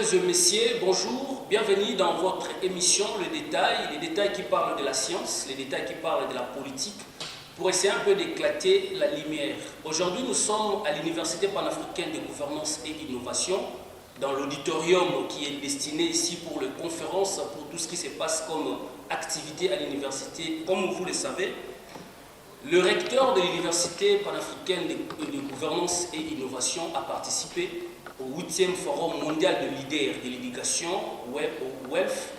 Mesdemoiselles et messieurs, bonjour, bienvenue dans votre émission Les détails qui parlent de la science, les détails qui parlent de la politique, pour essayer un peu d'éclater la lumière. Aujourd'hui, nous sommes à l'Université panafricaine de gouvernance et d'innovation, dans l'auditorium qui est destiné ici pour les conférences, pour tout ce qui se passe comme activité à l'université. Comme vous le savez, le recteur de l'Université panafricaine de gouvernance et innovation a participé au 8e Forum mondial de leaders de l'éducation, WELF,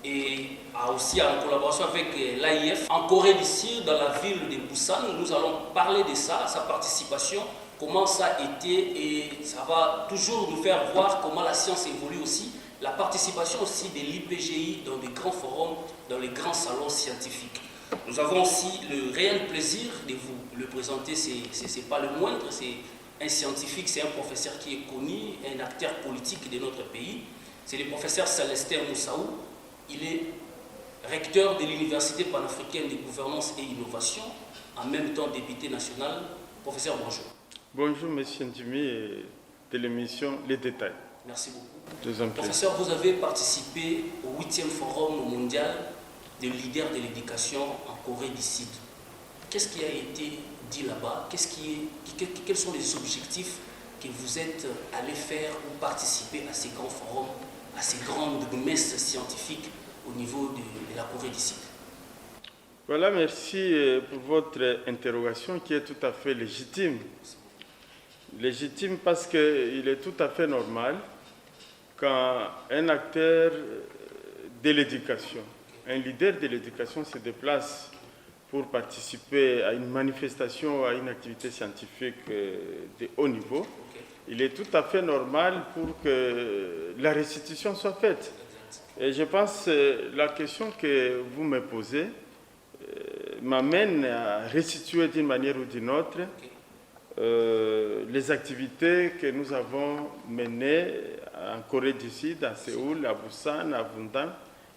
et aussi en collaboration avec l'AIF en Corée du Sud, dans la ville de Busan. Nous allons parler de ça, sa participation, comment ça a été, et ça va toujours nous faire voir comment la science évolue aussi, la participation aussi de l'IPGI dans des grands forums, dans les grands salons scientifiques. Nous avons aussi le réel plaisir de vous le présenter, c'est pas le moindre, c'est un scientifique, c'est un professeur qui est connu, un acteur politique de notre pays. C'est le professeur Célestin Moussaou. Il est recteur de l'Université panafricaine de gouvernance et innovation, en même temps député national. Professeur, bonjour. Bonjour, M. Ndimi, de l'émission Les Détails. Merci beaucoup. Professeur, vous avez participé au 8e Forum mondial des leaders de l'éducation en Corée du Sud. Qu'est-ce qui a été dit là-bas? Quels sont les objectifs que vous êtes allé faire ou participer à ces grands forums, à ces grandes messes scientifiques au niveau de la Corée du Sud? Voilà, merci pour votre interrogation qui est tout à fait légitime. Légitime parce qu'il est tout à fait normal quand un acteur de l'éducation, un leader de l'éducation se déplace pour participer à une manifestation, à une activité scientifique de haut niveau, il est tout à fait normal pour que la restitution soit faite. Et je pense que la question que vous me posez m'amène à restituer d'une manière ou d'une autre les activités que nous avons menées en Corée du Sud, à Séoul, à Busan, à Bundan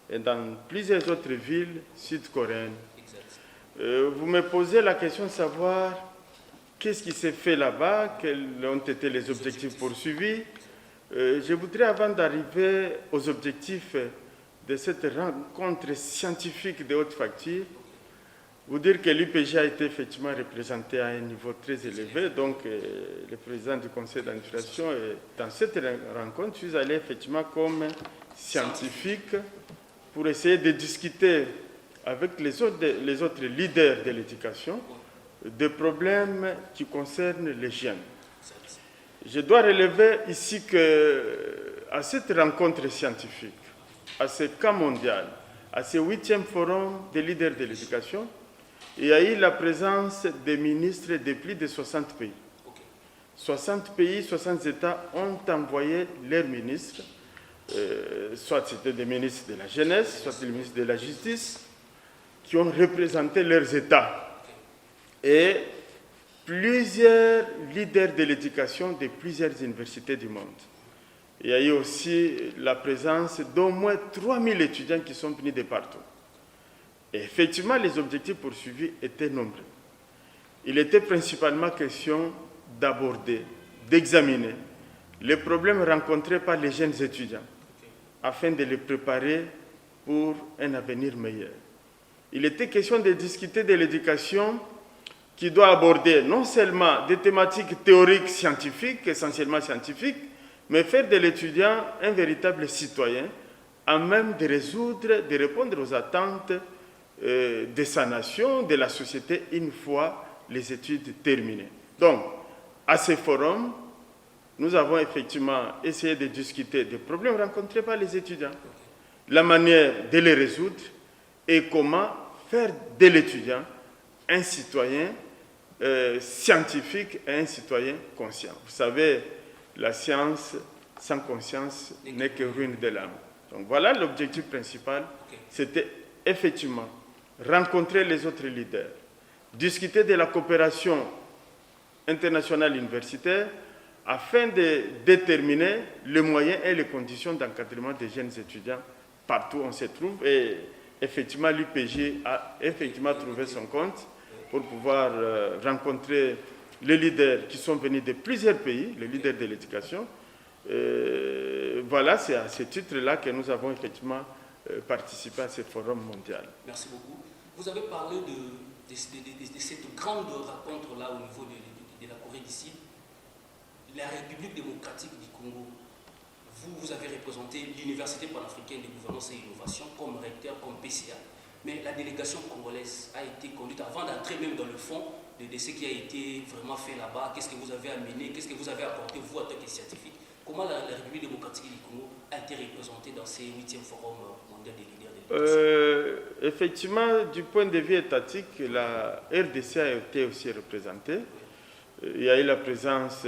et dans plusieurs autres villes sud-coréennes. Vous me posez la question de savoir qu'est-ce qui s'est fait là-bas, quels ont été les objectifs poursuivis. Je voudrais, avant d'arriver aux objectifs de cette rencontre scientifique de haute facture, vous dire que l'UPG a été effectivement représenté à un niveau très élevé. Donc, le président du conseil d'administration, dans cette rencontre, je suis allé effectivement comme scientifique pour essayer de discuter avec les autres leaders de l'éducation, des problèmes qui concernent les jeunes. Je dois relever ici qu'à cette rencontre scientifique, à ce cas mondial, à ce 8e forum des leaders de l'éducation, il y a eu la présence des ministres de plus de 60 pays. 60 pays, 60 États ont envoyé leurs ministres, soit c'était des ministres de la jeunesse, soit des ministres de la justice, qui ont représenté leurs États, et plusieurs leaders de l'éducation de plusieurs universités du monde. Il y a eu aussi la présence d'au moins 3000 étudiants qui sont venus de partout. Et effectivement, les objectifs poursuivis étaient nombreux. Il était principalement question d'aborder, d'examiner les problèmes rencontrés par les jeunes étudiants, afin de les préparer pour un avenir meilleur. Il était question de discuter de l'éducation qui doit aborder non seulement des thématiques théoriques scientifiques, essentiellement scientifiques, mais faire de l'étudiant un véritable citoyen à même de résoudre, de répondre aux attentes de sa nation, de la société, une fois les études terminées. Donc, à ce forum, nous avons effectivement essayé de discuter des problèmes rencontrés par les étudiants, la manière de les résoudre, et comment faire de l'étudiant un citoyen scientifique et un citoyen conscient. Vous savez, la science sans conscience n'est que ruine de l'âme. Donc voilà l'objectif principal, c'était effectivement rencontrer les autres leaders, discuter de la coopération internationale universitaire afin de déterminer les moyens et les conditions d'encadrement des jeunes étudiants partout où on se trouve. Et effectivement, l'UPG a effectivement trouvé son compte pour pouvoir rencontrer les leaders qui sont venus de plusieurs pays, les leaders de l'éducation, voilà, c'est à ce titre-là que nous avons effectivement participé à ce forum mondial. Merci beaucoup. Vous avez parlé de cette grande rencontre-là au niveau de la Corée du Sud, la République démocratique du Congo. Vous avez représenté l'Université panafricaine de gouvernance et innovation comme recteur, comme PCA. Mais la délégation congolaise a été conduite, avant d'entrer même dans le fond de ce qui a été vraiment fait là-bas, qu'est-ce que vous avez amené, qu'est-ce que vous avez apporté, vous, en tant que scientifique, comment la République démocratique du Congo a été représentée dans ces 8e forums mondial des leaders de l'éducation? Effectivement, du point de vue étatique, la RDC a été aussi représentée. Il y a eu la présence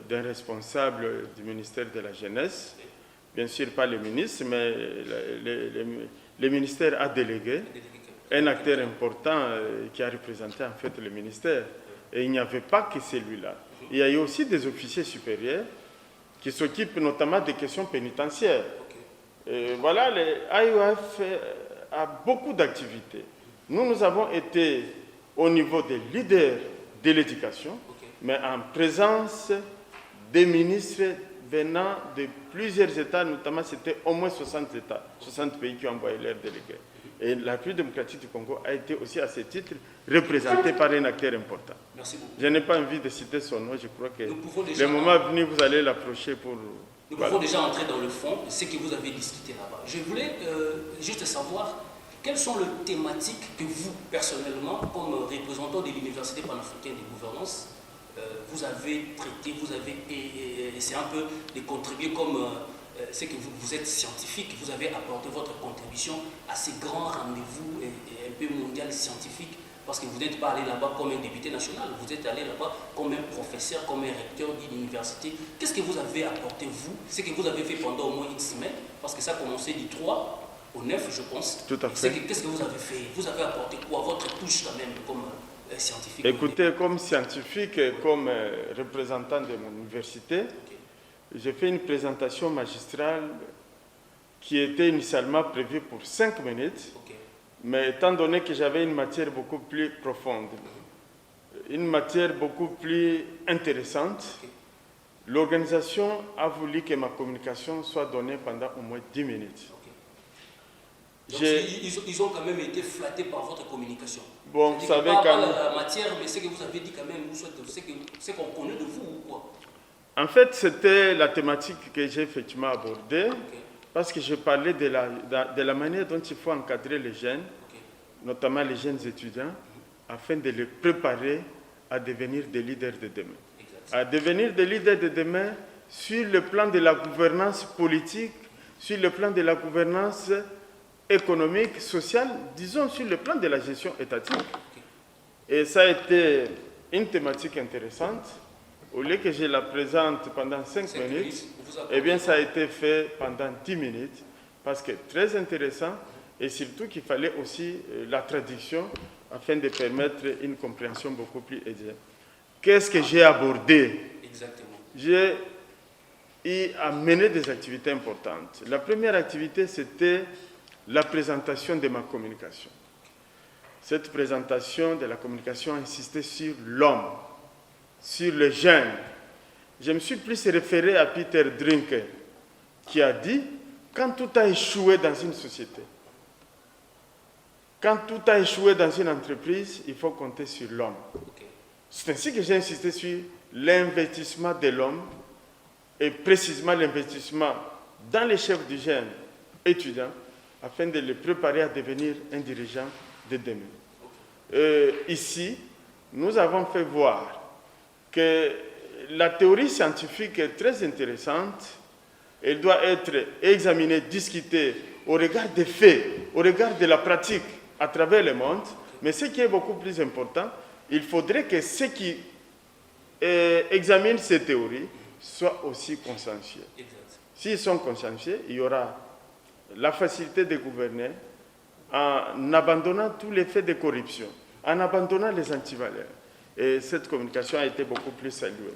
d'un responsable du ministère de la Jeunesse, bien sûr pas le ministre, mais le ministère a délégué un acteur important qui a représenté en fait le ministère. Et il n'y avait pas que celui-là. Il y a eu aussi des officiers supérieurs qui s'occupent notamment des questions pénitentiaires. Et voilà, l'AIOF a beaucoup d'activités. Nous avons été au niveau des leaders de l'éducation, mais en présence des ministres venant de plusieurs États, notamment c'était au moins 60 États, 60 pays qui ont envoyé leurs délégués. Et la République démocratique du Congo a été aussi à ce titre représentée par un acteur important. Merci beaucoup. Je n'ai pas envie de citer son nom, je crois que le moment venu, vous allez l'approcher pour... Nous pouvons déjà entrer dans le fond, ce que vous avez discuté là-bas. Je voulais juste savoir quelles sont les thématiques que vous, personnellement, comme représentant de l'Université panafricaine de gouvernance, vous avez traité, vous avez essayé un peu de contribuer comme c'est que vous êtes scientifique, vous avez apporté votre contribution à ces grands rendez-vous un peu mondial scientifique, parce que vous n'êtes pas allé là-bas comme un député national, vous êtes allé là-bas comme un professeur, comme un recteur d'une université. Qu'est-ce que vous avez apporté, vous? Ce que vous avez fait pendant au moins une semaine, parce que ça a commencé du 3 au 9, je pense. Tout à fait. Qu'est-ce que vous avez fait? Vous avez apporté quoi? Votre touche quand même, comme scientifique? Écoutez, comme scientifique et comme représentant de mon université, j'ai fait une présentation magistrale qui était initialement prévue pour 5 minutes, mais étant donné que j'avais une matière beaucoup plus profonde, une matière beaucoup plus intéressante, l'organisation a voulu que ma communication soit donnée pendant au moins 10 minutes. Donc ils ont quand même été flattés par votre communication. Bon, vous savez pas quand même... la matière, mais ce que vous avez dit quand même, c'est qu'on connaît de vous ou quoi? En fait, c'était la thématique que j'ai effectivement abordée, parce que je parlais de la manière dont il faut encadrer les jeunes, notamment les jeunes étudiants, afin de les préparer à devenir des leaders de demain. À devenir des leaders de demain sur le plan de la gouvernance politique, sur le plan de la gouvernance économique, sociale, disons sur le plan de la gestion étatique. Et ça a été une thématique intéressante. Au lieu que je la présente pendant 5 minutes, eh bien ça a été fait pendant 10 minutes, parce que très intéressant, et surtout qu'il fallait aussi la traduction afin de permettre une compréhension beaucoup plus aisée. Qu'est-ce que j'ai abordé? Exactement. J'ai mené des activités importantes. La première activité, c'était la présentation de ma communication. Cette présentation de la communication insistait sur l'homme, sur le jeune. Je me suis plus référé à Peter Drucker, qui a dit « Quand tout a échoué dans une société, quand tout a échoué dans une entreprise, il faut compter sur l'homme. » C'est ainsi que j'ai insisté sur l'investissement de l'homme, et précisément l'investissement dans les chefs du jeune étudiant, afin de les préparer à devenir un dirigeant de demain. Ici, nous avons fait voir que la théorie scientifique est très intéressante. Elle doit être examinée, discutée au regard des faits, au regard de la pratique à travers le monde. Mais ce qui est beaucoup plus important, il faudrait que ceux qui examinent ces théories soient aussi consciencieux. S'ils sont consciencieux, il y aura la facilité de gouverner en abandonnant tous les faits de corruption, en abandonnant les antivaleurs. Et cette communication a été beaucoup plus saluée.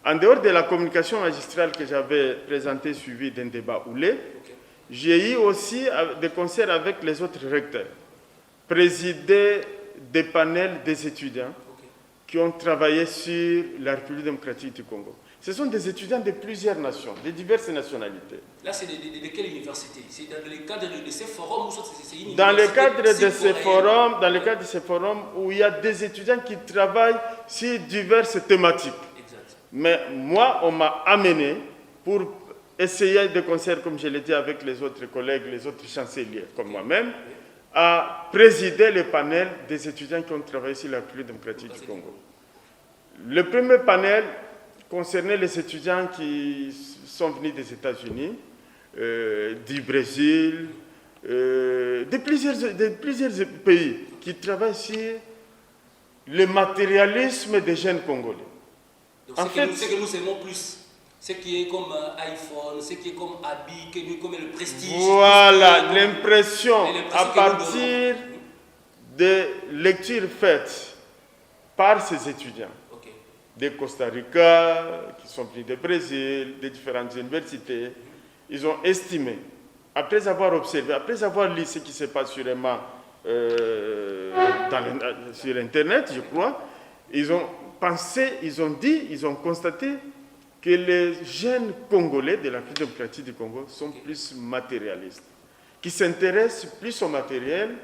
En dehors de la communication magistrale que j'avais présentée, suivie d'un débat houlé, j'ai eu aussi des concerts avec les autres recteurs, présidé des panels des étudiants qui ont travaillé sur la République démocratique du Congo. Ce sont des étudiants de plusieurs nations, de diverses nationalités. Là, c'est de quelle université? C'est dans le cadre de ces forums ou c'est une dans le université cadre de ces sud-coréenne? forums, dans le cadre de ces forums où il y a des étudiants qui travaillent sur diverses thématiques. Exact. Mais moi, on m'a amené pour essayer de concert, comme je l'ai dit avec les autres collègues, les autres chanceliers, comme moi-même, à présider le panel des étudiants qui ont travaillé sur la République démocratique du Congo. Le premier panel concernait les étudiants qui sont venus des États-Unis, du Brésil, de plusieurs pays qui travaillent sur le matérialisme des jeunes Congolais. Donc, En fait, ce que nous aimons plus, ce qui est comme iPhone, ce qui est comme habit, comme le prestige. Voilà, l'impression à que partir de lectures faites par ces étudiants. Ok. Des Costa Rica, qui sont venus du Brésil, des différentes universités, ils ont estimé, après avoir observé, après avoir lu ce qui se passe sûrement sur Internet, je crois, ils ont pensé, ils ont dit, ils ont constaté que les jeunes Congolais de la République démocratique du Congo sont plus matérialistes, qui s'intéressent plus au matériel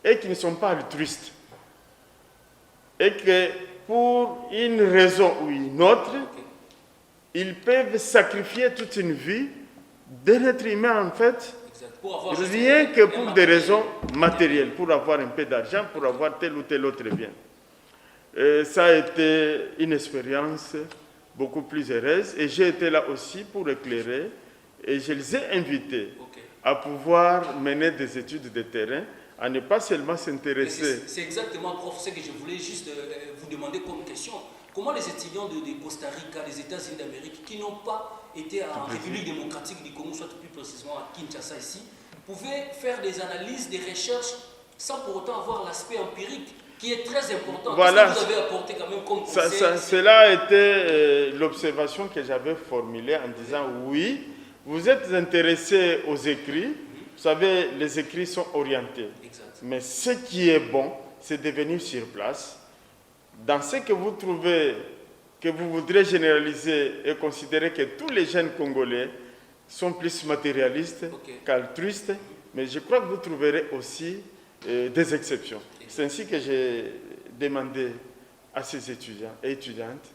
et qui ne sont pas altruistes. Et que pour une raison ou une autre, ils peuvent sacrifier toute une vie d'un être humain en fait, rien que pour des raisons matérielles, pour avoir un peu d'argent, pour avoir tel ou tel autre bien. Et ça a été une expérience beaucoup plus heureuse et j'ai été là aussi pour éclairer et je les ai invités à pouvoir mener des études de terrain, à ne pas seulement s'intéresser. C'est exactement, prof, ce que je voulais juste vous demander comme question. Comment les étudiants de Costa Rica, des États-Unis d'Amérique, qui n'ont pas été en République démocratique du Congo, soit plus précisément à Kinshasa ici, pouvaient faire des analyses, des recherches, sans pour autant avoir l'aspect empirique, qui est très important. Voilà. Qu'est-ce que vous avez apporté quand même comme conseil? Cela a été l'observation que j'avais formulée en disant oui, vous êtes intéressé aux écrits, vous savez, les écrits sont orientés. Exact. Mais ce qui est bon, c'est de venir sur place. Dans ce que vous trouvez, que vous voudrez généraliser et considérer que tous les jeunes Congolais sont plus matérialistes qu'altruistes, mais je crois que vous trouverez aussi des exceptions. C'est ainsi que j'ai demandé à ces étudiants et étudiantes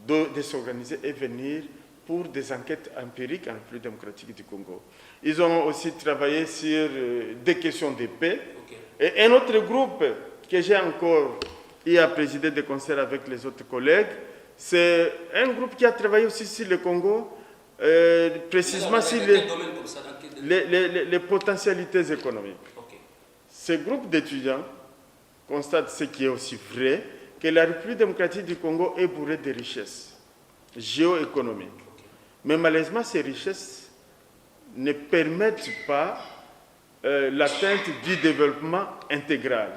de s'organiser et venir pour des enquêtes empiriques en République démocratique du Congo. Ils ont aussi travaillé sur des questions de paix. Et un autre groupe que j'ai encore eu à présider des concerts avec les autres collègues, c'est un groupe qui a travaillé aussi sur le Congo, précisément sur les potentialités économiques. Ce groupe d'étudiants constate ce qui est aussi vrai, que la République démocratique du Congo est bourrée de richesses géoéconomiques. Mais malheureusement, ces richesses ne permettent pas l'atteinte du développement intégral,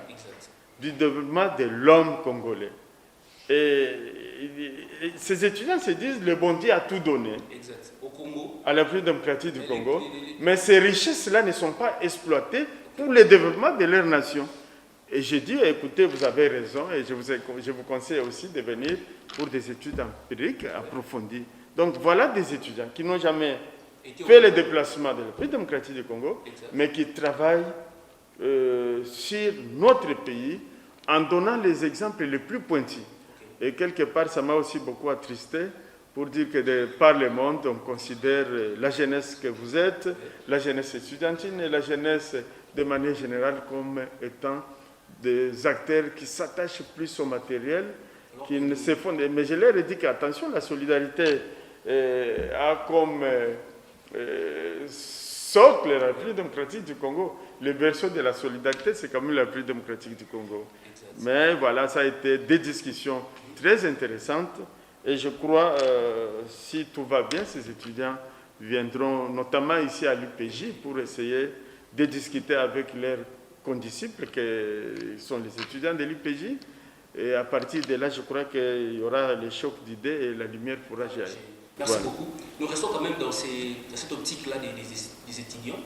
du développement de l'homme congolais. Et ces étudiants se disent, le bon Dieu a tout donné au Congo, à la République démocratique du Congo, mais ces richesses-là ne sont pas exploitées pour le développement de leur nation. Et j'ai dit, écoutez, vous avez raison, et je vous conseille aussi de venir pour des études empiriques approfondies. Donc voilà des étudiants qui n'ont jamais fait le déplacement de la République démocratique du Congo, mais qui travaillent sur notre pays en donnant les exemples les plus pointus. Et quelque part, ça m'a aussi beaucoup attristé pour dire que par le monde, on considère la jeunesse que vous êtes, la jeunesse étudiantine et la jeunesse de manière générale comme étant des acteurs qui s'attachent plus au matériel, qui ne se font... Mais je leur ai dit qu'attention, la solidarité a comme socle la République démocratique du Congo. Le berceau de la solidarité, c'est quand même la République démocratique du Congo. Mais voilà, ça a été des discussions très intéressantes. Et je crois, si tout va bien, ces étudiants viendront notamment ici à l'UPJ pour essayer de discuter avec leurs condisciples, qui sont les étudiants de l'UPJ. Et à partir de là, je crois qu'il y aura les chocs d'idées et la lumière pourra jaillir. Merci beaucoup. Nous restons quand même dans cette optique-là des étudiants.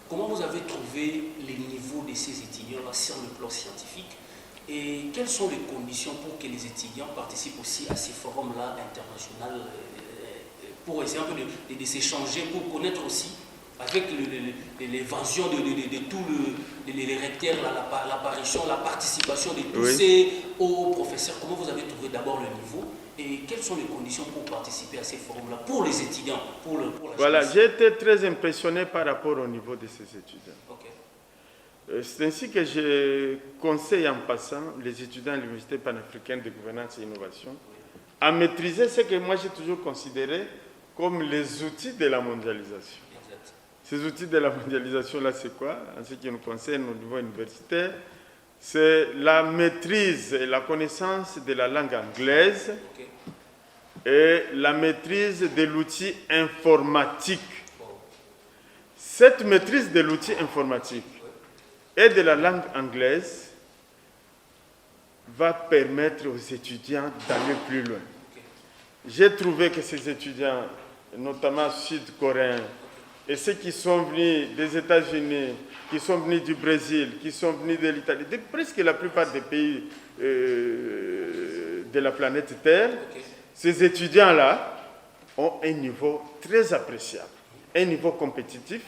Comment vous avez trouvé les niveaux de ces étudiants-là sur le plan scientifique Et quelles sont les conditions pour que les étudiants participent aussi à ces forums-là internationaux pour essayer un peu de s'échanger, pour connaître aussi, avec l'évasion de tous les recteurs, l'apparition, la participation de tous ces hauts professeurs, comment vous avez trouvé d'abord le niveau et quelles sont les conditions pour participer à ces forums-là pour les étudiants, pour la Voilà, jeunesse? j'ai été très impressionné par rapport au niveau de ces étudiants. Okay. C'est ainsi que je conseille en passant les étudiants à l'Université panafricaine de gouvernance et innovation à maîtriser ce que moi j'ai toujours considéré comme les outils de la mondialisation. Exact. Ces outils de la mondialisation-là, c'est quoi? En ce qui nous concerne au niveau universitaire, c'est la maîtrise et la connaissance de la langue anglaise et la maîtrise de l'outil informatique. Cette maîtrise de l'outil informatique et de la langue anglaise va permettre aux étudiants d'aller plus loin. J'ai trouvé que ces étudiants, notamment sud-coréens, et ceux qui sont venus des États-Unis, qui sont venus du Brésil, qui sont venus de l'Italie, de presque la plupart des pays de la planète Terre, ces étudiants-là ont un niveau très appréciable, un niveau compétitif,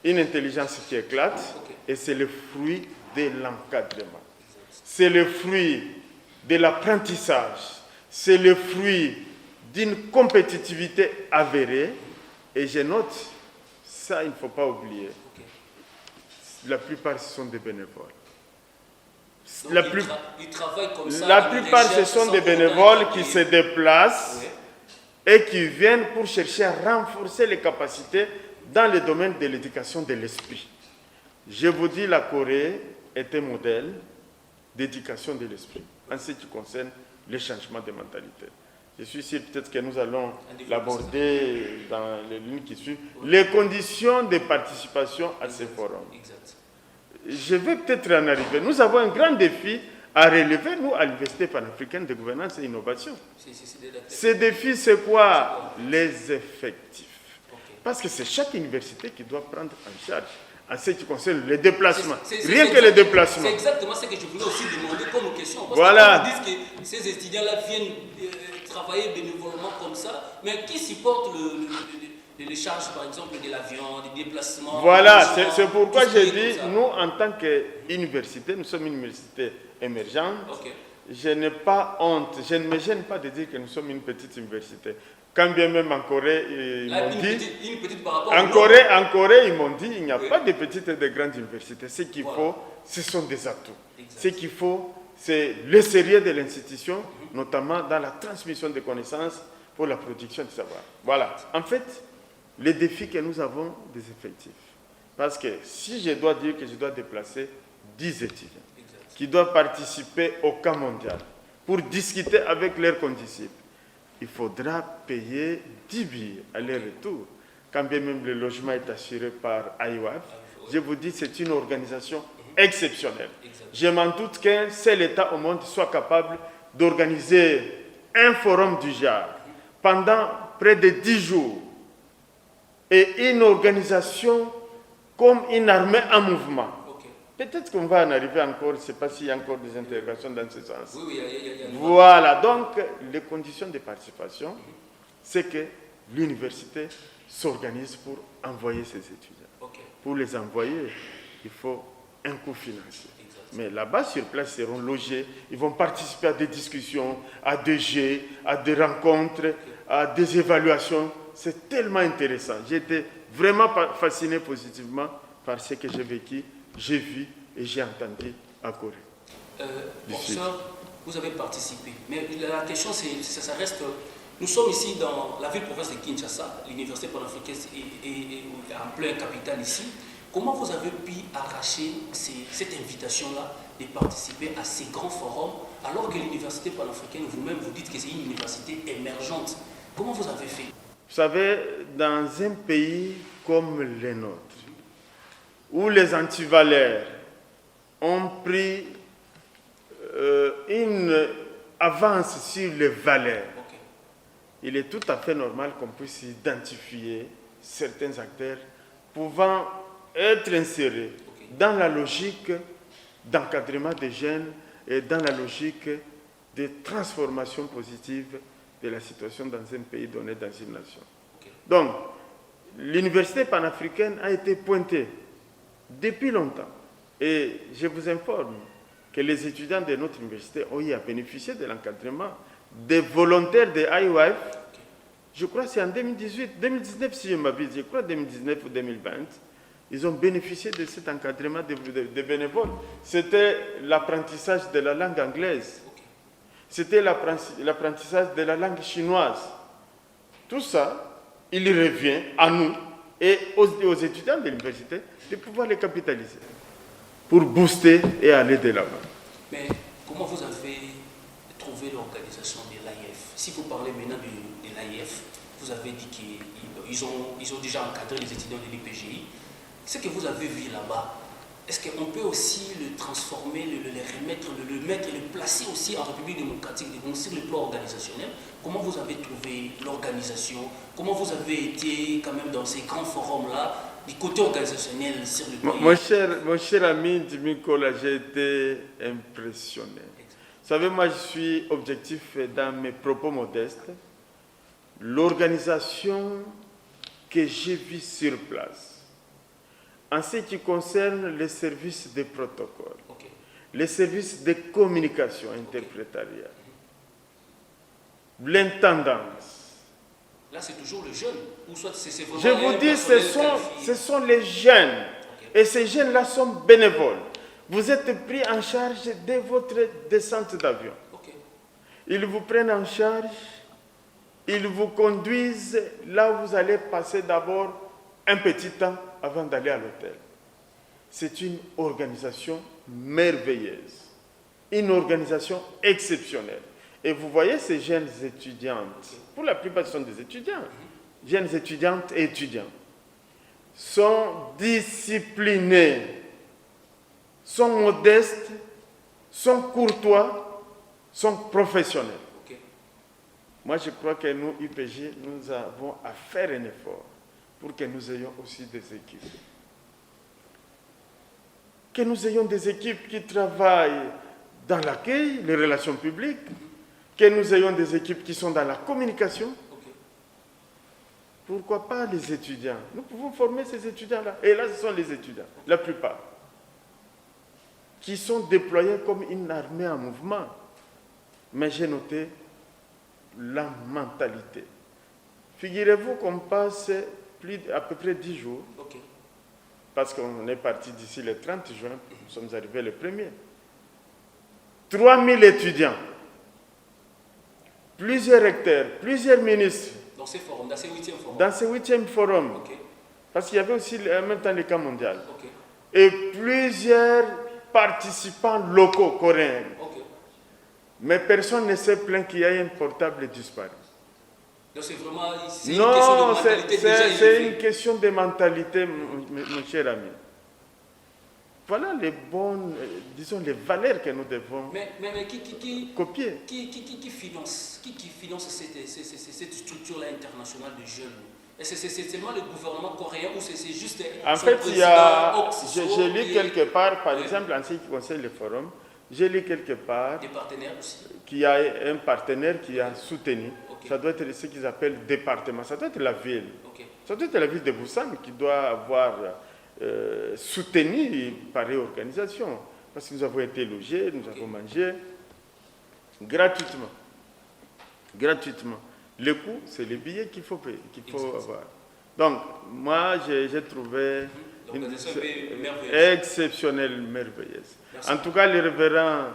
une intelligence qui éclate, et c'est le fruit de l'encadrement. C'est le fruit de l'apprentissage, c'est le fruit d'une compétitivité avérée, et je note, ça il ne faut pas oublier, la plupart ce sont des bénévoles. Ils travaillent comme ça, la plupart ce sont des bénévoles qui se déplacent et qui viennent pour chercher à renforcer les capacités dans le domaine de l'éducation de l'esprit. Je vous dis, la Corée est un modèle d'éducation de l'esprit en ce qui concerne les changements de mentalité. Je suis sûr peut-être que nous allons l'aborder dans les lignes qui suivent. Les conditions de participation à ces forums. Je vais peut-être en arriver. Nous avons un grand défi à relever, nous, à l'Université panafricaine de gouvernance et innovation. Ces défis, c'est quoi? Les effectifs. Parce que c'est chaque université qui doit prendre en charge en ce qui concerne les déplacements. Rien que les déplacements. C'est exactement ce que je voulais aussi demander comme question. Parce voilà. que vous dites que ces étudiants-là viennent travailler bénévolement comme ça, mais qui supporte les charges, par exemple, de l'avion, des déplacements? Voilà, c'est pourquoi j'ai dit, nous, en tant qu'université, nous sommes une université émergente. Je n'ai pas honte, je ne me gêne pas de dire que nous sommes une petite université. Quand bien même en Corée, ils m'ont dit, en Corée, ils m'ont dit, il n'y a pas de petites et de grandes universités. Ce qu'il faut, ce sont des atouts. Ce qu'il faut, c'est le sérieux de l'institution, notamment dans la transmission des connaissances pour la production du savoir. Voilà. En fait, les défis que nous avons des effectifs. Parce que si je dois dire que je dois déplacer 10 étudiants qui doivent participer au camp mondial pour discuter avec leurs condisciples, il faudra payer 10 billets aller-retour. Quand bien même le logement est assuré par IWAF, je vous dis c'est une organisation exceptionnelle. Je m'en doute qu'un seul État au monde soit capable d'organiser un forum du genre pendant près de 10 jours et une organisation comme une armée en mouvement. Peut-être qu'on va en arriver encore, je ne sais pas s'il y a encore des interrogations dans ce sens. Voilà, donc les conditions de participation, c'est que l'université s'organise pour envoyer ses étudiants. Pour les envoyer, il faut un coût financier. Mais là-bas, sur place, ils seront logés, ils vont participer à des discussions, à des jeux, à des rencontres, à des évaluations. C'est tellement intéressant. J'ai été vraiment fasciné positivement par ce que j'ai vécu, j'ai vu et j'ai entendu à Corée. Professeur, vous avez participé, mais la question, ça reste... Nous sommes ici dans la ville province de Kinshasa, l'université panafricaine est en plein capitale ici. Comment vous avez pu arracher cette invitation-là de participer à ces grands forums, alors que l'université panafricaine, vous-même, vous dites que c'est une université émergente? Comment vous avez fait? Vous savez, dans un pays comme le nôtre, où les antivalaires ont pris une avance sur les valeurs, il est tout à fait normal qu'on puisse identifier certains acteurs pouvant être insérés dans la logique d'encadrement des jeunes et dans la logique de transformation positive de la situation dans un pays donné, dans une nation. Donc, l'université panafricaine a été pointée depuis longtemps. Et je vous informe que les étudiants de notre université ont eu à bénéficier de l'encadrement des volontaires de IOF. Je crois que c'est en 2018, 2019 si je m'abuse, je crois 2019 ou 2020. Ils ont bénéficié de cet encadrement de bénévoles. C'était l'apprentissage de la langue anglaise. C'était l'apprentissage de la langue chinoise. Tout ça, il revient à nous et aux étudiants de l'université de pouvoir les capitaliser pour booster et aller de l'avant. Mais comment vous avez trouvé l'organisation de l'AIF? Si vous parlez maintenant de l'AIF, vous avez dit qu'ils ont déjà encadré les étudiants de l'IPGI. Ce que vous avez vu là-bas, est-ce qu'on peut aussi le transformer, le mettre et le placer aussi en République démocratique du Congo sur le plan organisationnel? Comment vous avez trouvé l'organisation? Comment vous avez été quand même dans ces grands forums-là, du côté organisationnel sur le plan? Mon cher ami Dimikola, j'ai été impressionné. Vous savez, moi je suis objectif dans mes propos modestes. L'organisation que j'ai vue sur place, en ce qui concerne les services de protocole, les services de communication interprétariale, l'intendance. Là, c'est toujours le jeune, ou soit c'est vraiment... Je vous dis, ce sont les jeunes. Et ces jeunes-là sont bénévoles. Vous êtes pris en charge de votre descente d'avion. Ils vous prennent en charge, ils vous conduisent là où vous allez passer d'abord un petit temps avant d'aller à l'hôtel. C'est une organisation merveilleuse, une organisation exceptionnelle. Et vous voyez ces jeunes étudiantes, pour la plupart ce sont des étudiants, jeunes étudiantes et étudiants, sont disciplinés, sont modestes, sont courtois, sont professionnels. Moi je crois que nous, UPG, nous avons à faire un effort pour que nous ayons aussi des équipes. Que nous ayons des équipes qui travaillent dans l'accueil, les relations publiques, que nous ayons des équipes qui sont dans la communication. Pourquoi pas les étudiants? Nous pouvons former ces étudiants-là. Et là, ce sont les étudiants, la plupart, qui sont déployés comme une armée en mouvement. Mais j'ai noté la mentalité. Figurez-vous qu'on passe à peu près 10 jours, parce qu'on est parti d'ici le 30 juin, nous sommes arrivés le 1er. 3000 étudiants, plusieurs recteurs, plusieurs ministres. Dans ces forums, dans ces 8e forums. Dans ces 8e forums. Parce qu'il y avait aussi en même temps les cas mondiaux. Et plusieurs participants locaux coréens. Mais personne ne s'est plaint qu'il y ait un portable disparu. Donc c'est vraiment une question de mentalité déjà élevée. C'est une question de mentalité, mon cher ami. Voilà les bonnes, disons, les valeurs que nous devons copier. Qui finance cette structure-là internationale de jeunes? Est-ce que c'est seulement le gouvernement coréen ou c'est juste en fait, il y a, j'ai lu quelque part, par exemple, en ce qui concerne le forum, j'ai lu quelque part des partenaires aussi. Qu'il y a un partenaire qui a soutenu. Ça doit être ce qu'ils appellent département. Ça doit être la ville. Ça doit être la ville de Busan qui doit avoir soutenu pareille organisation. Parce que nous avons été logés, nous avons mangé gratuitement. Gratuitement. Le coût, c'est les billets qu'il faut payer, qu'il faut avoir. Donc, moi, j'ai trouvé une exceptionnelle, merveilleuse. En tout cas, le révérend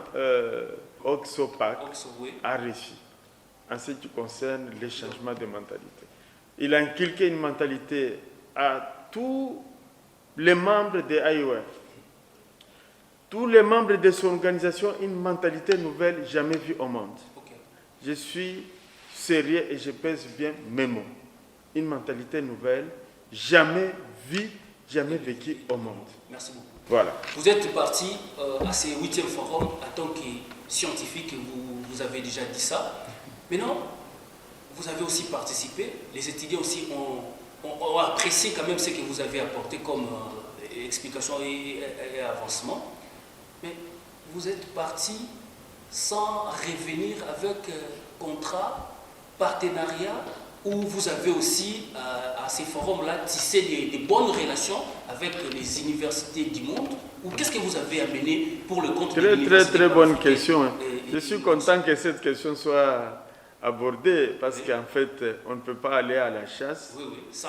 Oxopak a réussi en ce qui concerne les changements de mentalité. Il a inculqué une mentalité à tous les membres de IOF, tous les membres de son organisation, une mentalité nouvelle jamais vue au monde. Je suis sérieux et je pèse bien mes mots. Une mentalité nouvelle, jamais vue, jamais vécue au monde. Merci beaucoup. Voilà. Vous êtes parti à ces 8e forums en tant que scientifique, vous avez déjà dit ça. Maintenant, vous avez aussi participé, les étudiants aussi ont apprécié quand même ce que vous avez apporté comme explication et avancement. Mais vous êtes parti sans revenir avec contrat, partenariat, où vous avez aussi, à ces forums-là, tissé des bonnes relations avec les universités du monde? Ou qu'est-ce que vous avez amené pour le compte de l'université? Très bonne question. Je suis content que cette question soit abordée, parce qu'en fait, on ne peut pas aller à la chasse sans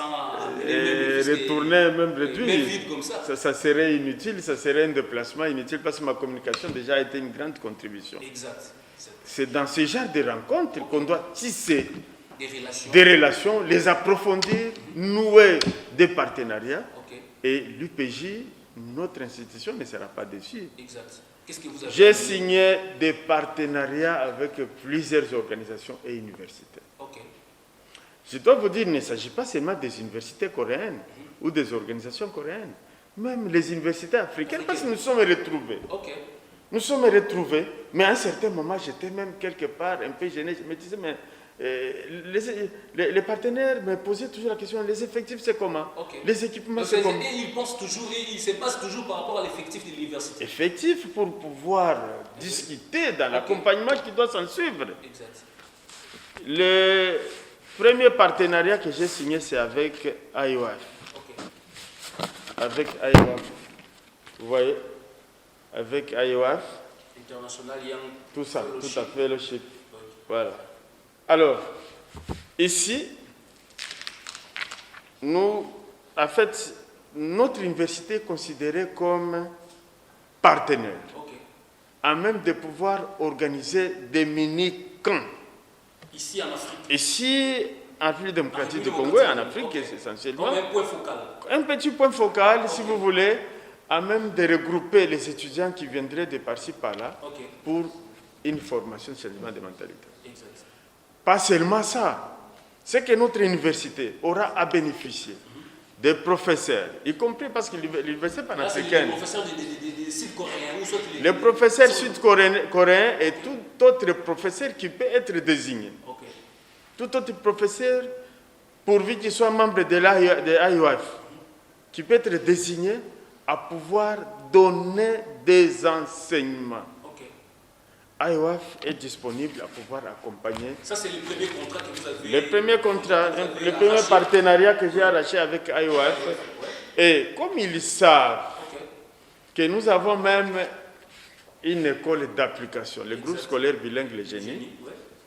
et retourner, même réduire. Vide comme ça. Ça serait inutile, ça serait un déplacement inutile, parce que ma communication déjà a été une grande contribution. Exact. C'est dans ce genre de rencontres qu'on doit tisser des relations, les approfondir, nouer des partenariats. Et l'UPJ, notre institution, ne sera pas déçue. Exact. Qu'est-ce que vous avez J'ai signé des partenariats avec plusieurs organisations et universités. Je dois vous dire, il ne s'agit pas seulement des universités coréennes ou des organisations coréennes, même les universités africaines, parce que nous sommes retrouvés. Nous sommes retrouvés, mais à un certain moment, j'étais même quelque part un peu gêné. Je me disais, mais les partenaires me posaient toujours la question, les effectifs c'est comment? Les équipements c'est comment? Et ils pensent toujours, et ils se passent toujours par rapport à l'effectif de l'université. Effectif pour pouvoir discuter dans l'accompagnement qui doit s'en suivre. Exact. Le premier partenariat que j'ai signé, c'est avec IOF. Avec IOF. Vous voyez? Avec IOF. International Young. Tout ça, tout à fait, le chip. Voilà. Alors, ici, en fait, notre université est considérée comme partenaire, à même de pouvoir organiser des mini-camps. Ici en Afrique. Ici, en République démocratique du Congo et en Afrique, essentiellement. Comme un point focal. Un petit point focal, si vous voulez, à même de regrouper les étudiants qui viendraient de par-ci, par-là, pour une formation de changement de mentalité. Pas seulement ça, c'est que notre université aura à bénéficier des professeurs, y compris parce que l'université panafricaine, les professeurs des Sud-Coréens, les professeurs sud-coréens et tout autre professeur qui peut être désigné. Tout autre professeur, pourvu qu'il soit membre de l'IOF, qui peut être désigné à pouvoir donner des enseignements. IOF est disponible à pouvoir accompagner. Ça, c'est le premier contrat que vous avez. Le premier contrat, le premier partenariat que j'ai arraché avec IOF. Et comme ils savent que nous avons même une école d'application, le groupe scolaire bilingue Le Génie.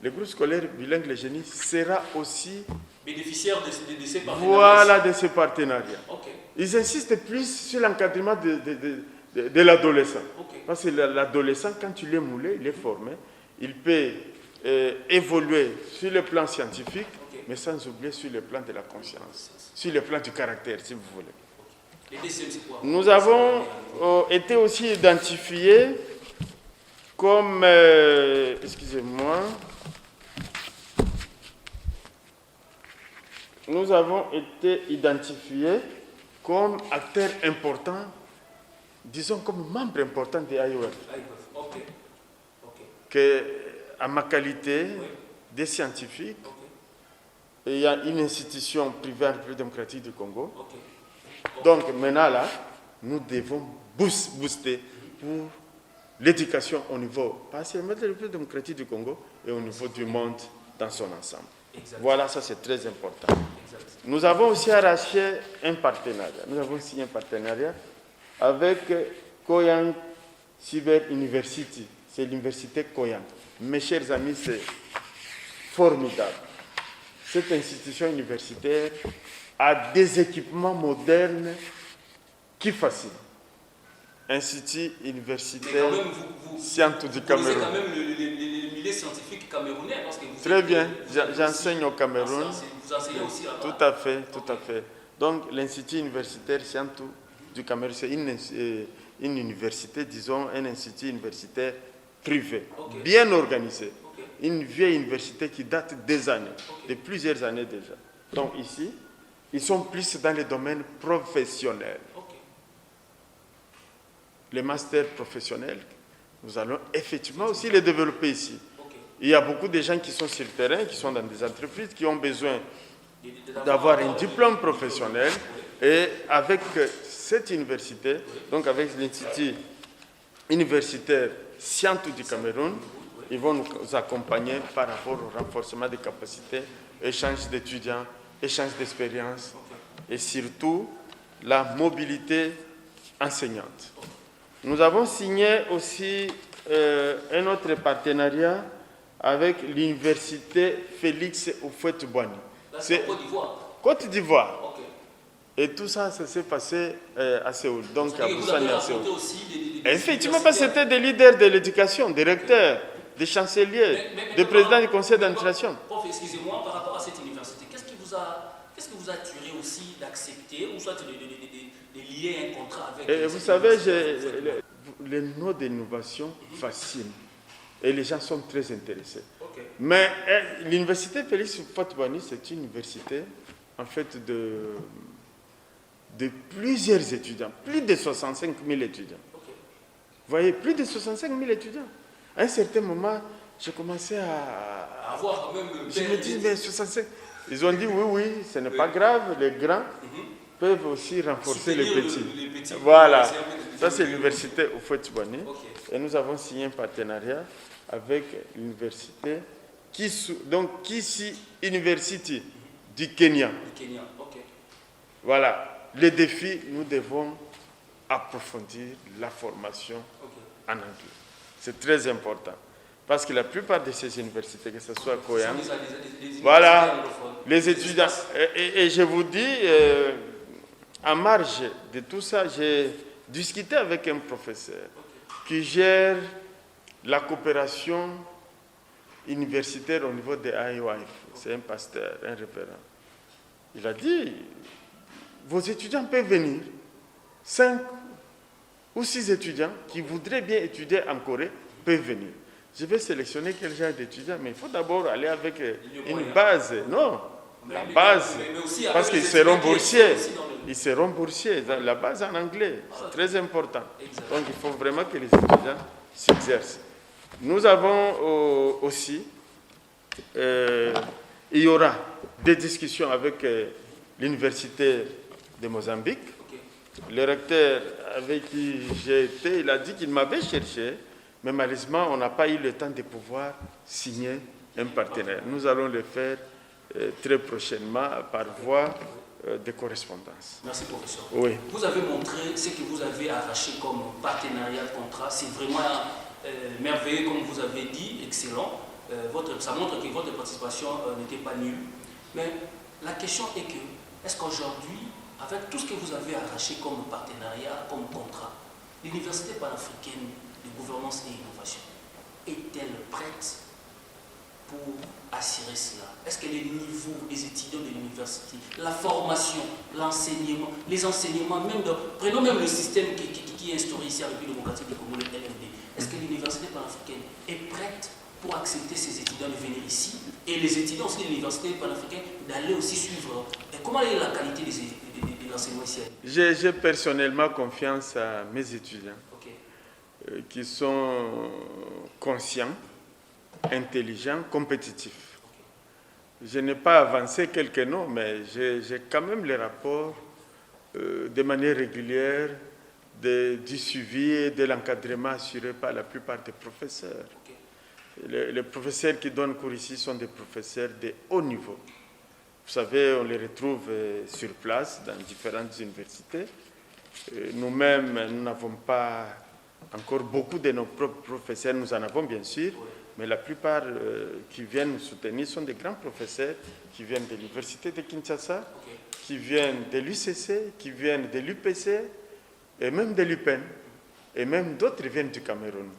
Le groupe scolaire bilingue Le Génie sera aussi bénéficiaire de ces partenariats. Voilà, de ces partenariats. Ils insistent plus sur l'encadrement de l'adolescent. Parce que l'adolescent, quand il est moulé, il est formé, il peut évoluer sur le plan scientifique, mais sans oublier sur le plan de la conscience, sur le plan du caractère, si vous voulez. Nous avons été aussi identifiés comme, excusez-moi, nous avons été identifiés comme acteurs importants, disons comme membres importants de l'IOF. Que, à ma qualité de scientifique, il y a une institution privée en République démocratique du Congo. Donc maintenant là, nous devons booster pour l'éducation au niveau, pas seulement de la République démocratique du Congo, et au niveau du monde dans son ensemble. Voilà, ça c'est très important. Nous avons aussi arraché un partenariat. Nous avons signé un partenariat avec Koyang Cyber University. C'est l'université Koyang. Mes chers amis, c'est formidable. Cette institution universitaire a des équipements modernes qui fascinent. Institut universitaire Sciences du Cameroun. Vous êtes quand même le milieu scientifique camerounais. Parce que vous très bien, j'enseigne au Cameroun. Vous enseignez aussi là-bas. Tout à fait, tout à fait. Donc l'Institut universitaire Sciences du Cameroun, c'est une université, disons, un institut universitaire privé, bien organisé. Une vieille université qui date des années, de plusieurs années déjà. Donc ici, ils sont plus dans le domaine professionnel. Les masters professionnels, nous allons effectivement aussi les développer ici. Il y a beaucoup de gens qui sont sur le terrain, qui sont dans des entreprises, qui ont besoin d'avoir un diplôme professionnel. Et avec cette université, donc avec l'Institut universitaire Scientou du Cameroun. Ils vont nous accompagner par rapport au renforcement des capacités, échange d'étudiants, échange d'expériences et surtout la mobilité enseignante. Nous avons signé aussi un autre partenariat avec l'université Félix Houphouët-Boigny. C'est Côte d'Ivoire. Côte d'Ivoire. Okay. Et tout ça, ça s'est passé à Séoul. Donc à Busan et à Séoul. Aussi effectivement, parce que c'était des leaders de l'éducation, des recteurs, des chanceliers, des présidents du conseil d'administration. Prof, excusez-moi, par rapport à cette université, qu'est-ce qui vous a attiré aussi d'accepter ou soit de lier un contrat avec... Et vous savez, les noms d'innovation fascinent et les gens sont très intéressés. Okay. Mais l'université Félix Houphouët-Boigny, c'est une université en fait de plusieurs étudiants, plus de 65 000 étudiants. Okay. Vous voyez, plus de 65 000 étudiants. À un certain moment, j'ai commencé à avoir même... Je me dis, mais 65... Ils ont dit, oui, ce n'est pas grave, les grands peuvent aussi renforcer les petits. Voilà, ça c'est l'université Houphouët-Boigny. Okay. Et nous avons signé un partenariat avec l'université Kisii University du Kenya. Okay. Voilà, les défis, nous devons approfondir la formation en anglais. C'est très important. Parce que la plupart de ces universités, que ce soit Koyang, voilà, les étudiants. Et je vous dis, en marge de tout ça, j'ai discuté avec un professeur qui gère la coopération universitaire au niveau des IOIF. C'est un pasteur, un référent. Il a dit, vos étudiants peuvent venir, 5 ou 6 étudiants qui voudraient bien étudier en Corée peuvent venir. Je vais sélectionner quel genre d'étudiants, mais il faut d'abord aller avec une base. Non, la base, parce qu'ils seront boursiers. Ils seront boursiers, la base en anglais, c'est très important. Donc il faut vraiment que les étudiants s'exercent. Nous avons aussi, il y aura des discussions avec l'université de Mozambique. Le recteur avec qui j'ai été, il a dit qu'il m'avait cherché, mais malheureusement, on n'a pas eu le temps de pouvoir signer un partenaire. Nous allons le faire très prochainement par voie de correspondance. Merci, professeur. Oui. Vous avez montré ce que vous avez arraché comme partenariat, contrat. C'est vraiment merveilleux, comme vous avez dit, excellent. Ça montre que votre participation n'était pas nulle. Mais la question est que, est-ce qu'aujourd'hui, avec tout ce que vous avez arraché comme partenariat, comme contrat, l'Université panafricaine de gouvernance et innovation est-elle prête pour assurer cela? Est-ce que les niveaux des étudiants de l'université, la formation, l'enseignement, les enseignements, prenons même le système qui est instauré ici à la République démocratique du Congo, le LMD, est-ce que l'Université panafricaine est prête pour accepter ces étudiants de venir ici et les étudiants aussi de l'Université panafricaine d'aller aussi suivre? Et comment est la qualité de l'enseignement ici? J'ai personnellement confiance à mes étudiants qui sont conscients, intelligents, compétitifs. Je n'ai pas avancé quelques noms, mais j'ai quand même les rapports de manière régulière du suivi et de l'encadrement assuré par la plupart des professeurs. Les professeurs qui donnent cours ici sont des professeurs de haut niveau. Vous savez, on les retrouve sur place dans différentes universités. Nous-mêmes, nous n'avons pas encore beaucoup de nos propres professeurs, nous en avons bien sûr, mais la plupart qui viennent nous soutenir sont des grands professeurs qui viennent de l'université de Kinshasa, qui viennent de l'UCC, qui viennent de l'UPC, et même de l'UPEN, et même d'autres viennent du Cameroun.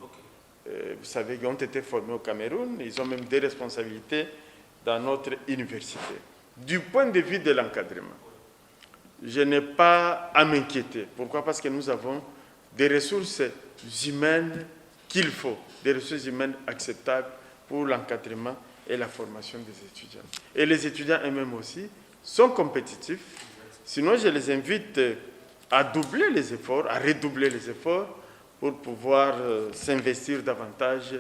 Vous savez, ils ont été formés au Cameroun, ils ont même des responsabilités dans notre université. Du point de vue de l'encadrement, je n'ai pas à m'inquiéter. Pourquoi? Parce que nous avons des ressources humaines qu'il faut, des ressources humaines acceptables pour l'encadrement et la formation des étudiants. Et les étudiants eux-mêmes aussi sont compétitifs. Sinon, je les invite à doubler les efforts, à redoubler les efforts pour pouvoir s'investir davantage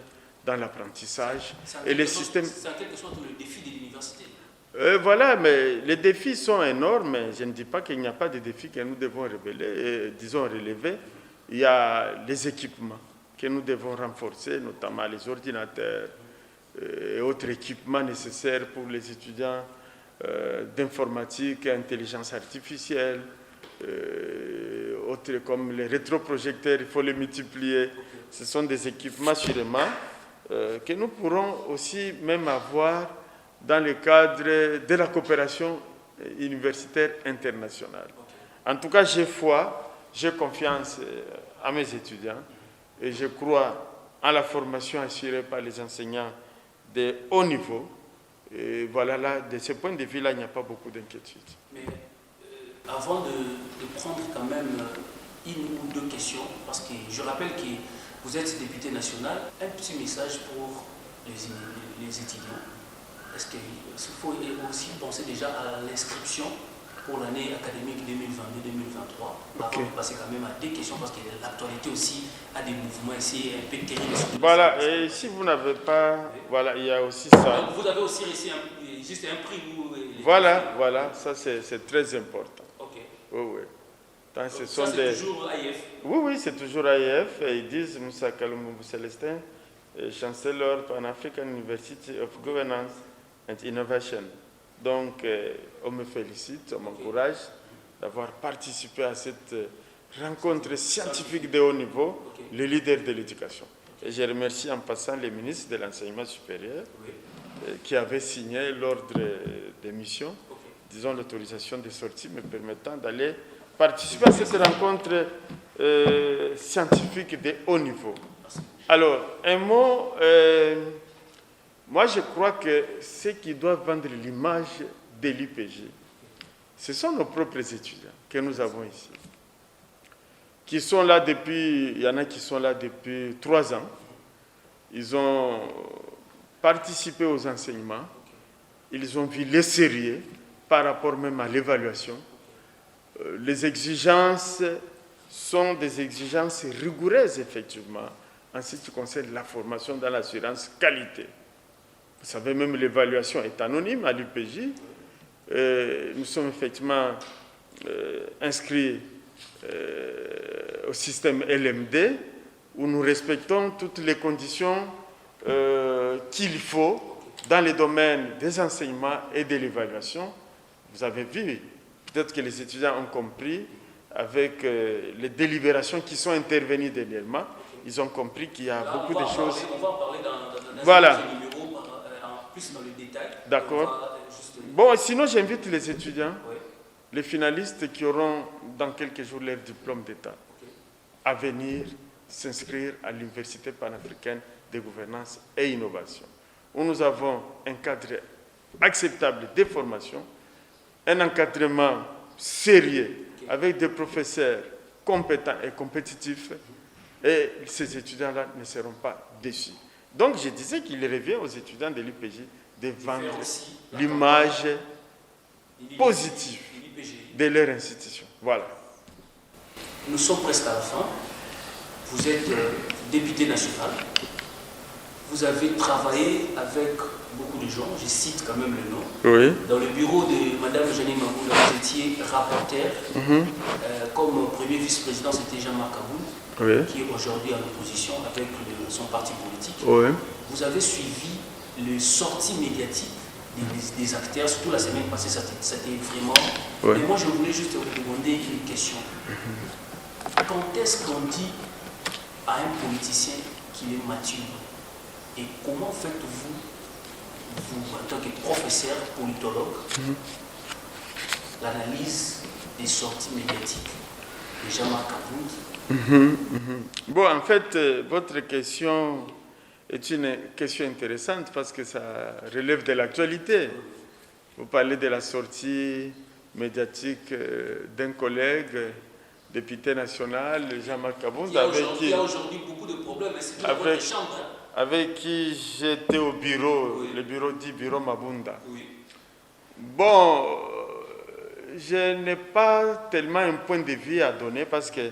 dans l'apprentissage. Et les systèmes... C'est en quelque sorte le défi de l'université. Voilà, mais les défis sont énormes. Je ne dis pas qu'il n'y a pas de défis que nous devons relever. Il y a les équipements. que nous devons renforcer, notamment les ordinateurs et autres équipements nécessaires pour les étudiants d'informatique, intelligence artificielle, autres comme les rétroprojecteurs, il faut les multiplier. Ce sont des équipements sûrement que nous pourrons aussi même avoir dans le cadre de la coopération universitaire internationale. En tout cas, j'ai foi, j'ai confiance à mes étudiants et je crois en la formation assurée par les enseignants de haut niveau. Et voilà, là, de ce point de vue-là, il n'y a pas beaucoup d'inquiétude. Mais avant de prendre quand même une ou deux questions, parce que je rappelle que vous êtes député national, un petit message pour les étudiants. Est-ce qu'il faut aussi penser déjà à l'inscription pour l'année académique 2022-2023 avant de passer quand même à des questions, parce que l'actualité aussi a des mouvements ici un peu terribles. Voilà, et si vous n'avez pas, voilà, il y a aussi ça. Donc vous avez aussi reçu juste un prix. Voilà, ça c'est très important. Ok. Oui. Donc, ce sont ça, c'est toujours AIF. Oui, c'est toujours AIF. Et ils disent, Moussa Kaloumou Célestin, chancellor Pan-African University of Governance and Innovation. Donc, on me félicite, on m'encourage d'avoir participé à cette rencontre scientifique de haut niveau, les leaders de l'éducation. Et je remercie en passant les ministres de l'enseignement supérieur qui avaient signé l'ordre des missions, disons l'autorisation de sortie me permettant d'aller participer à cette rencontre scientifique de haut niveau. Alors, un mot, moi je crois que ceux qui doivent vendre l'image de l'IPG, ce sont nos propres étudiants que nous avons ici, qui sont là depuis, il y en a qui sont là depuis 3 ans, ils ont participé aux enseignements, ils ont vu les sérieux par rapport même à l'évaluation. Les exigences sont des exigences rigoureuses, effectivement, en ce qui concerne la formation dans l'assurance qualité. Vous savez, même l'évaluation est anonyme à l'UPJ. Nous sommes effectivement inscrits au système LMD, où nous respectons toutes les conditions qu'il faut dans les domaines des enseignements et de l'évaluation. Vous avez vu, peut-être que les étudiants ont compris, avec les délibérations qui sont intervenues dernièrement, ils ont compris qu'il y a beaucoup de choses. On va en parler dans voilà. Numéro, plus dans le détail. D'accord. Bon, sinon j'invite les étudiants, les finalistes qui auront dans quelques jours leur diplôme d'État, à venir s'inscrire à l'Université panafricaine de gouvernance et innovation, où nous avons un cadre acceptable de formation, un encadrement sérieux avec des professeurs compétents et compétitifs, et ces étudiants-là ne seront pas déçus. Donc je disais qu'il revient aux étudiants de l'IPJ de vendre l'image positive de leur institution. Voilà. Nous sommes presque à la fin. Vous êtes député national. Vous avez travaillé avec beaucoup de gens, je cite quand même le nom. Oui. Dans le bureau de Mme Jeanine Maboula, vous étiez rapporteur. Comme premier vice-président, c'était Jean-Marc Aboul, qui est aujourd'hui en opposition avec son parti politique. Oui. Vous avez suivi les sorties médiatiques des acteurs, surtout la semaine passée, c'était vraiment... Et moi, je voulais juste vous demander une question. Quand est-ce qu'on dit à un politicien qu'il est mature? Et comment faites-vous, vous, en tant que professeur politologue, l'analyse des sorties médiatiques de Jean-Marc Aboul? Bon, en fait, votre question est une question intéressante parce que ça relève de l'actualité. Vous parlez de la sortie médiatique d'un collègue député national, Jean-Marc Aboul, il y a aujourd'hui beaucoup de problèmes, c'est dans votre chambre. Avec qui j'étais au bureau, le bureau dit Bureau Mabunda. Bon, je n'ai pas tellement un point de vue à donner parce que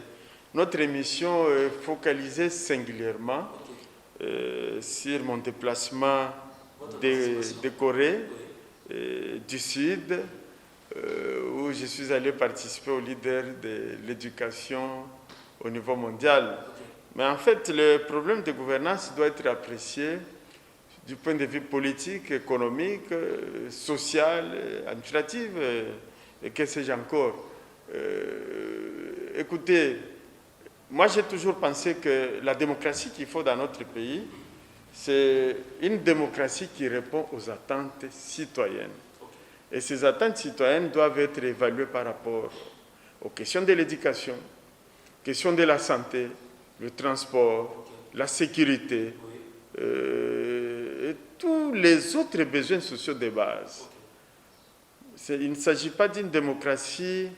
notre émission est focalisée singulièrement sur mon déplacement de Corée du Sud, où je suis allé participer au leader de l'éducation au niveau mondial. Mais en fait, le problème de gouvernance doit être apprécié du point de vue politique, économique, social, administratif, et que sais-je encore. Écoutez, moi j'ai toujours pensé que la démocratie qu'il faut dans notre pays, c'est une démocratie qui répond aux attentes citoyennes. Et ces attentes citoyennes doivent être évaluées par rapport aux questions de l'éducation, questions de la santé, le transport, la sécurité, et tous les autres besoins sociaux de base. Il ne s'agit pas d'une démocratie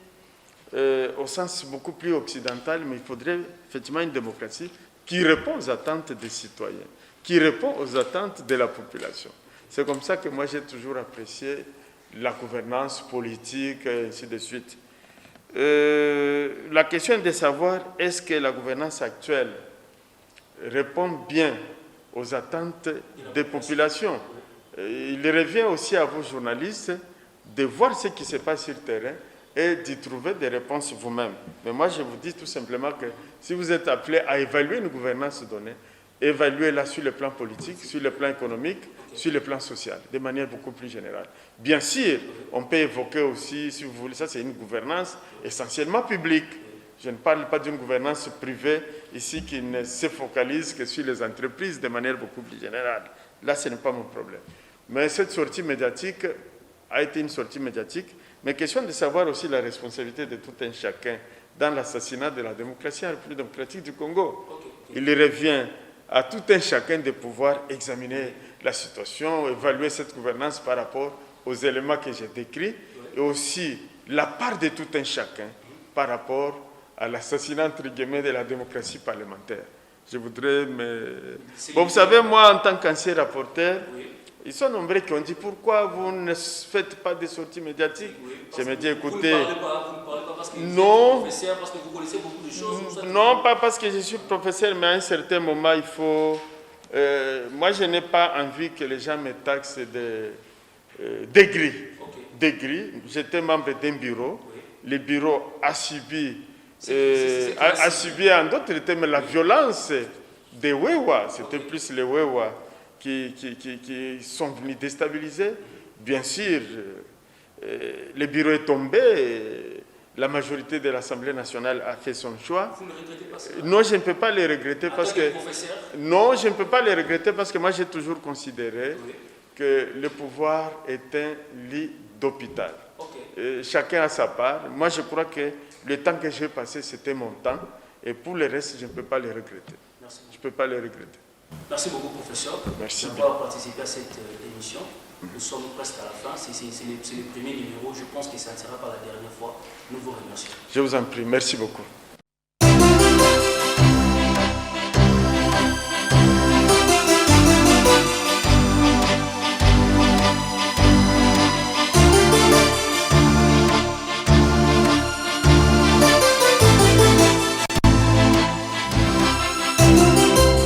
au sens beaucoup plus occidental, mais il faudrait effectivement une démocratie qui répond aux attentes des citoyens, qui répond aux attentes de la population. C'est comme ça que moi j'ai toujours apprécié la gouvernance politique, et ainsi de suite. La question est de savoir est-ce que la gouvernance actuelle répond bien aux attentes des populations. Il revient aussi à vous, journalistes, de voir ce qui se passe sur le terrain et d'y trouver des réponses vous-même. Mais moi, je vous dis tout simplement que si vous êtes appelé à évaluer une gouvernance donnée, évaluez-la sur le plan politique, sur le plan économique, sur le plan social, de manière beaucoup plus générale. Bien sûr, on peut évoquer aussi, si vous voulez, ça c'est une gouvernance essentiellement publique. Je ne parle pas d'une gouvernance privée ici qui ne se focalise que sur les entreprises de manière beaucoup plus générale. Là, ce n'est pas mon problème. Mais cette sortie médiatique a été une sortie médiatique, mais question de savoir aussi la responsabilité de tout un chacun dans l'assassinat de la démocratie en République démocratique du Congo. Il revient à tout un chacun de pouvoir examiner la situation, évaluer cette gouvernance par rapport aux éléments que j'ai décrits, et aussi la part de tout un chacun par rapport à l'assassinat, entre guillemets, de la démocratie parlementaire. Je voudrais me... Bon, vous savez, moi, en tant qu'ancien rapporteur, ils sont nombreux qui ont dit pourquoi vous ne faites pas des sorties médiatiques. Je me dis, écoutez, vous ne parlez pas parce que vous non, êtes professeur, parce que vous connaissez beaucoup de choses. Non, pas parce que je suis professeur, mais à un certain moment, il faut... moi, je n'ai pas envie que les gens me taxent d'aigri. J'étais membre d'un bureau. Le bureau a subi, en d'autres termes, la violence des Wewa. C'était plus les Wewa qui sont venus déstabiliser. Bien sûr, le bureau est tombé. La majorité de l'Assemblée nationale a fait son choix. Vous ne regrettez pas ça? Non, je ne peux pas les regretter parce que... Non, je ne peux pas les regretter parce que moi j'ai toujours considéré que le pouvoir est un lit d'hôpital. Chacun a sa part. Moi je crois que le temps que j'ai passé c'était mon temps et pour le reste je ne peux pas les regretter. Merci. Je ne peux pas les regretter. Merci beaucoup professeur d'avoir participé à cette émission. Nous sommes presque à la fin, c'est le premier numéro, je pense que ça ne sera pas la dernière fois. Nous vous remercions. Je vous en prie, merci beaucoup.